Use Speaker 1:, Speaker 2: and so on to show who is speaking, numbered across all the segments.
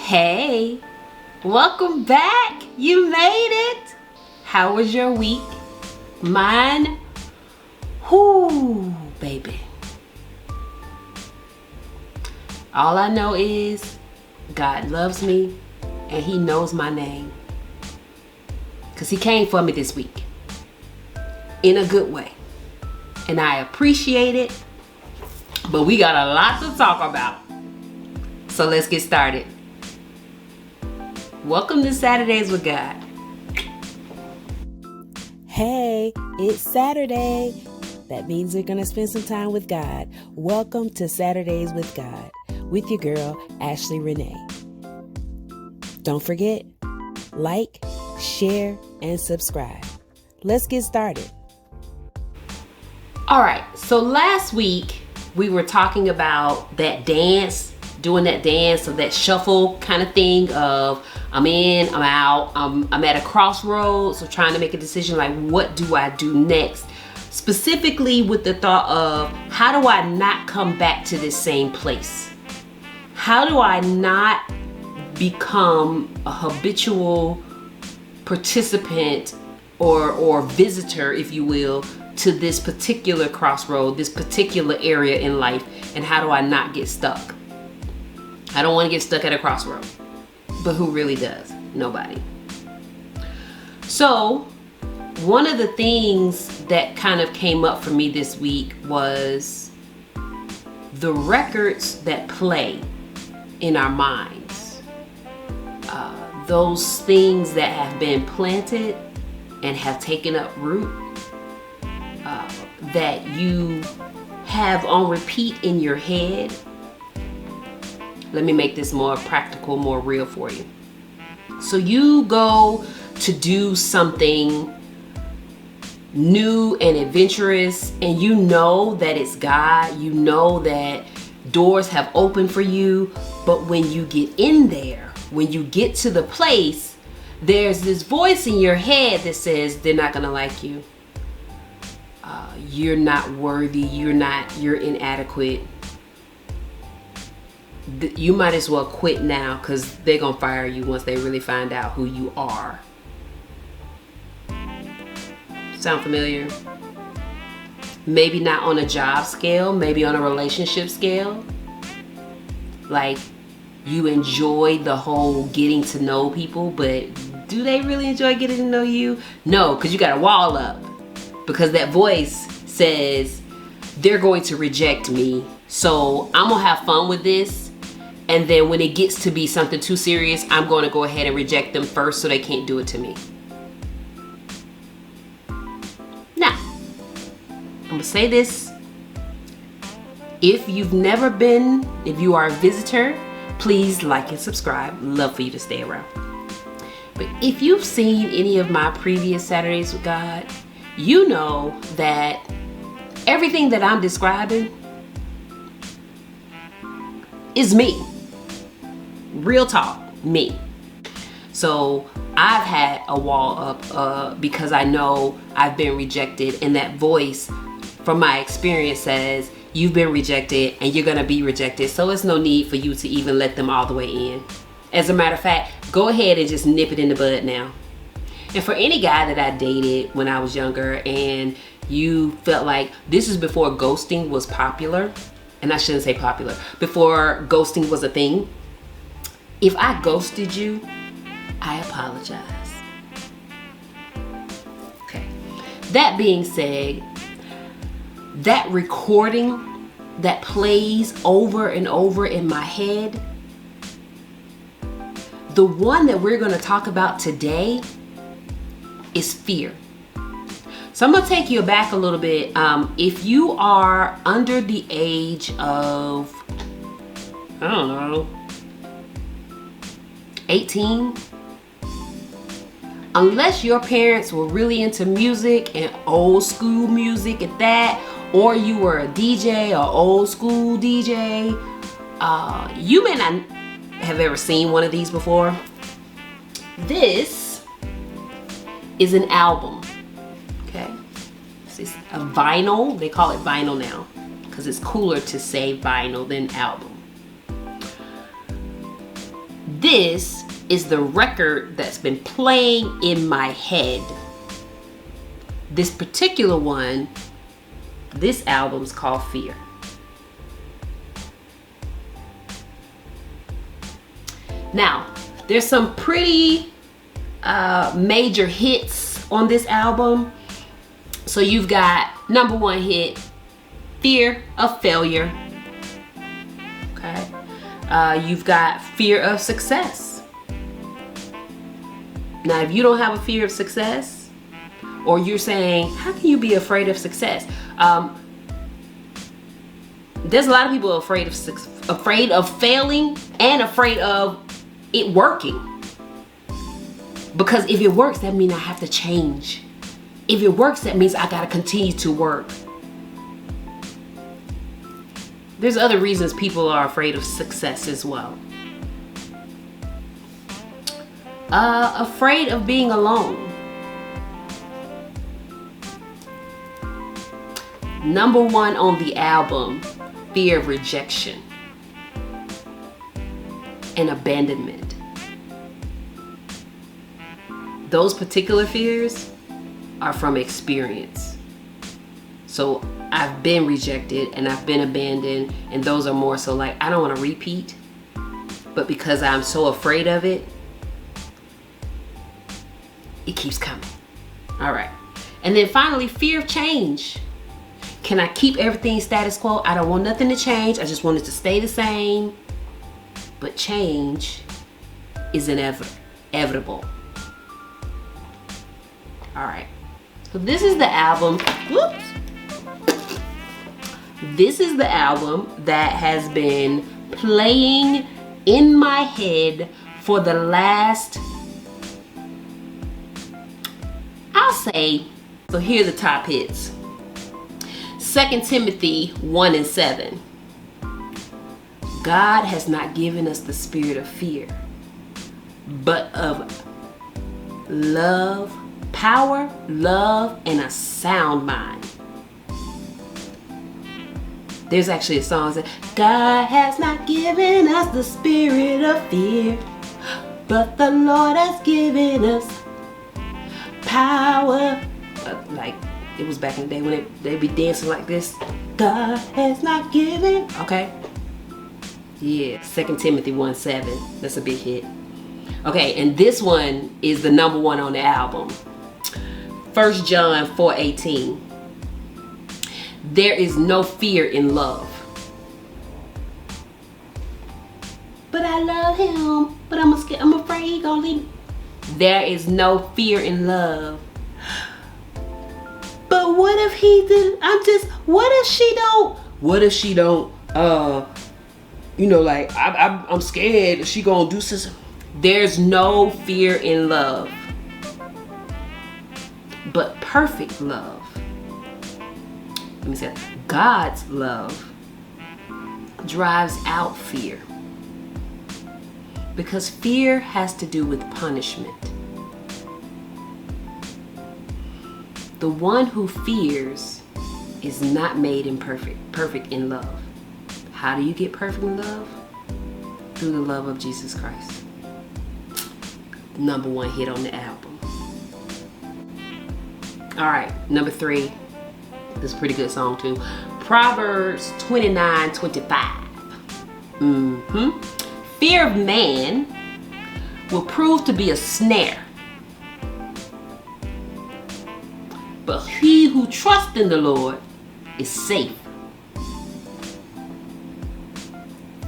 Speaker 1: Hey, welcome back. You made it. How was your week? Mine, whoo, baby. All I know is God loves me and He knows my name. Because He came for me this week in a good way. And I appreciate it. But we got a lot to talk about. So let's get started. Welcome to Saturdays with God.
Speaker 2: Hey, it's Saturday. That means we're going to spend some time with God. Welcome to Saturdays with God with your girl, Ashley Renee. Don't forget, like, share, and subscribe. Let's get started.
Speaker 1: All right, so last week we were talking about that dance, doing that dance of that shuffle kind of thing of I'm in, I'm out, I'm at a crossroads, so trying to make a decision like what do I do next? Specifically with the thought of how do I not come back to this same place? How do I not become a habitual participant or visitor, if you will, to this particular crossroad, this particular area in life, and how do I not get stuck? I don't want to get stuck at a crossroad, but who really does? Nobody. So one of the things that kind of came up for me this week was the records that play in our minds. Those things that have been planted and have taken up root, that you have on repeat in your head. Let me make this more practical, more real for you. So you go to do something new and adventurous, and you know that it's God, you know that doors have opened for you, but when you get in there, when you get to the place, there's this voice in your head that says they're not gonna like you. You're not worthy, you're inadequate. You might as well quit now because they're gonna fire you once they really find out who you are. Sound familiar? Maybe not on a job scale, maybe on a relationship scale. Like you enjoy the whole getting to know people, but do they really enjoy getting to know you? No, because you got a wall up. Because that voice says they're going to reject me, so I'm gonna have fun with this, and then when it gets to be something too serious, I'm going to go ahead and reject them first so they can't do it to me. Now, I'm gonna say this. If you are a visitor, please like and subscribe. Love for you to stay around. But if you've seen any of my previous Saturdays with God, you know that everything that I'm describing is me. Real talk, me. So I've had a wall up because I know I've been rejected, and that voice from my experience says you've been rejected and you're gonna be rejected, so it's no need for you to even let them all the way in. As a matter of fact, go ahead and just nip it in the bud now. And for any guy that I dated when I was younger and you felt like, this is before ghosting was popular, and I shouldn't say popular, before ghosting was a thing. If I ghosted you, I apologize. Okay. That being said, that recording that plays over and over in my head, the one that we're going to talk about today is fear. So I'm going to take you back a little bit. If you are under the age of, I don't know, 18, unless your parents were really into music and old school music at that, or you were a DJ or old school DJ, you may not have ever seen one of these before. This is an album, okay? This is a vinyl. They call it vinyl now because it's cooler to say vinyl than album. this is the record that's been playing in my head. This particular one, this album's called Fear. Now, there's some pretty major hits on this album. So you've got number one hit, Fear of Failure. Okay. You've got Fear of Success. Now, if you don't have a fear of success, or you're saying, how can you be afraid of success? There's a lot of people afraid of failing and afraid of it working. Because if it works, that means I have to change. If it works, that means I gotta continue to work. There's other reasons people are afraid of success as well. Afraid of being alone. Number one on the album, fear of rejection and abandonment. Those particular fears are from experience. So I've been rejected and I've been abandoned, and those are more so like, I don't want to repeat, but because I'm so afraid of it, it keeps coming. All right. And then finally, fear of change. Can I keep everything status quo? I don't want nothing to change. I just want it to stay the same. But change is inevitable. All right. So this is the album. Whoops. This is the album that has been playing in my head for the last, I'll say, so here are the top hits. 2 Timothy 1:7. God has not given us the spirit of fear, but of love, power, love, and a sound mind. There's actually a song that says, God has not given us the spirit of fear, but the Lord has given us power. Like it was back in the day when they'd be dancing like this. God has not given. Okay. Yeah, 2 Timothy 1:7. That's a big hit. Okay, and this one is the number one on the album. 1 John 4:18. There is no fear in love. But I love him, but I'm afraid he gonna leave me. There is no fear in love. But what if he did? What if she don't, like, I'm scared she gonna do something. There's no fear in love. But perfect love. Let me say, God's love drives out fear. Because fear has to do with punishment. The one who fears is not made perfect in love. How do you get perfect in love? Through the love of Jesus Christ. Number one hit on the album. All right, number 3. This is a pretty good song too. Proverbs 29:25. Fear of man will prove to be a snare, but he who trusts in the Lord is safe.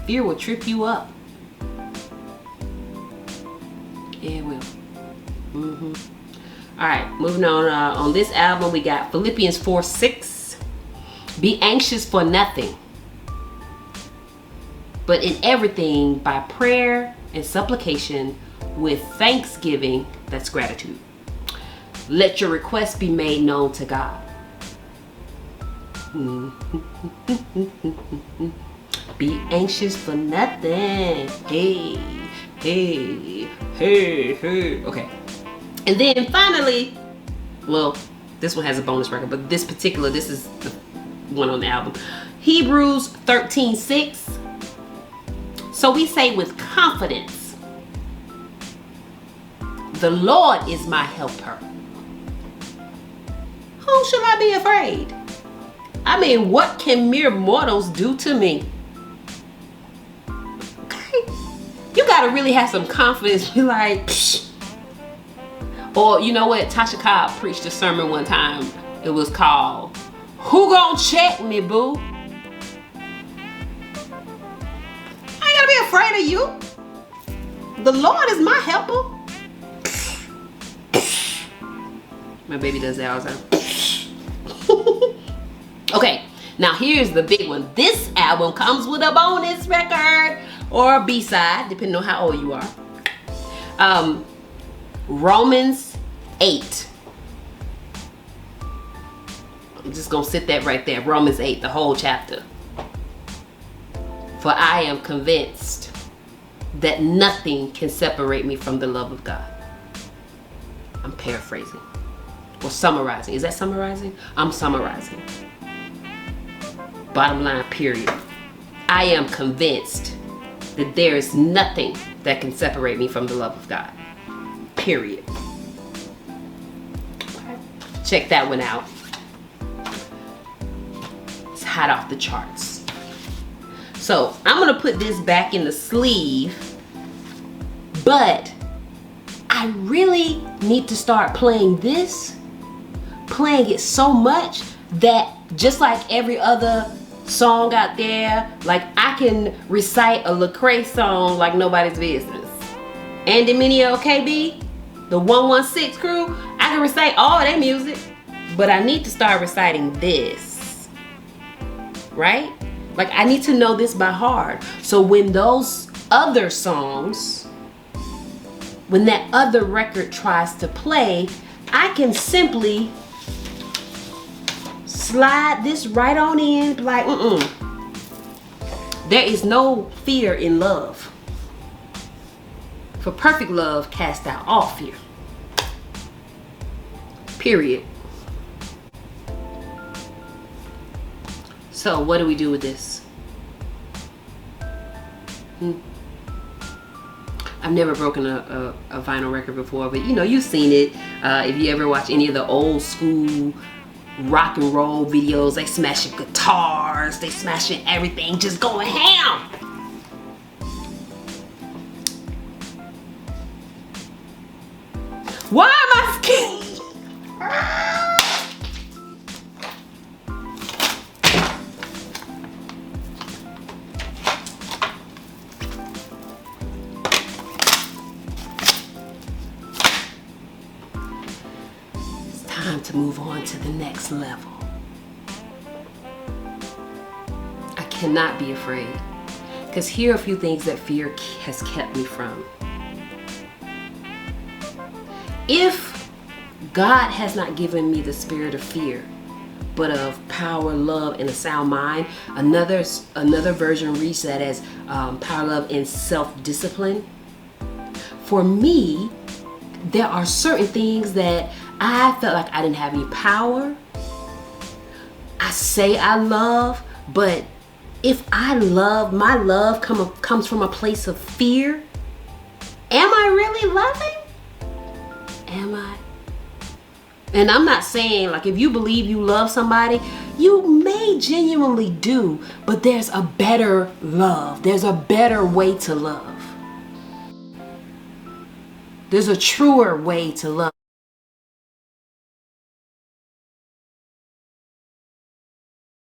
Speaker 1: Fear will trip you up. Yeah, it will. All right, moving on. On this album, we got Philippians 4:6. Be anxious for nothing, but in everything by prayer and supplication with thanksgiving, that's gratitude. Let your requests be made known to God. Be anxious for nothing. Hey. Okay. And then finally, well, this one has a bonus record, but this is the one on the album. Hebrews 13:6. So we say with confidence, The Lord is my helper. Whom shall I be afraid? I mean, what can mere mortals do to me? Okay. You gotta really have some confidence. Be like, psh. Or you know what? Tasha Cobb preached a sermon one time. It was called, "Who Gonna Check Me, Boo?" I ain't gotta be afraid of you. The Lord is my helper. My baby does that all the time. Okay, now here's the big one. This album comes with a bonus record or a B-side, depending on how old you are. Romans 8. I'm just gonna sit that right there. Romans 8, the whole chapter. For I am convinced that nothing can separate me from the love of God. I'm paraphrasing or summarizing. Is that summarizing? I'm summarizing. Bottom line, period. I am convinced that there is nothing that can separate me from the love of God. Period. Check that one out. It's hot off the charts. So I'm gonna put this back in the sleeve, but I really need to start playing it so much that just like every other song out there, like I can recite a Lecrae song like nobody's business. Andy Mineo KB, the 116 crew, I can recite all their music, but I need to start reciting this, right? Like I need to know this by heart. So when those other songs, when that other record tries to play, I can simply slide this right on in, like, There is no fear in love. For perfect love casts out all fear. Period. So what do we do with this? I've never broken a vinyl record before, but you know, you've seen it. If you ever watch any of the old school rock and roll videos, they smashing guitars, they smashing everything, just going ham. Why am I scared? It's time to move on to the next level. I cannot be afraid, because here are a few things that fear has kept me from. If God has not given me the spirit of fear, but of power, love, and a sound mind, another version reads that as power, love, and self-discipline. For me, there are certain things that I felt like I didn't have any power. I say I love, but if I love, my love comes from a place of fear. Am I really loving? Am I? And I'm not saying, like, if you believe you love somebody, you may genuinely do, but there's a better love. There's a better way to love. There's a truer way to love.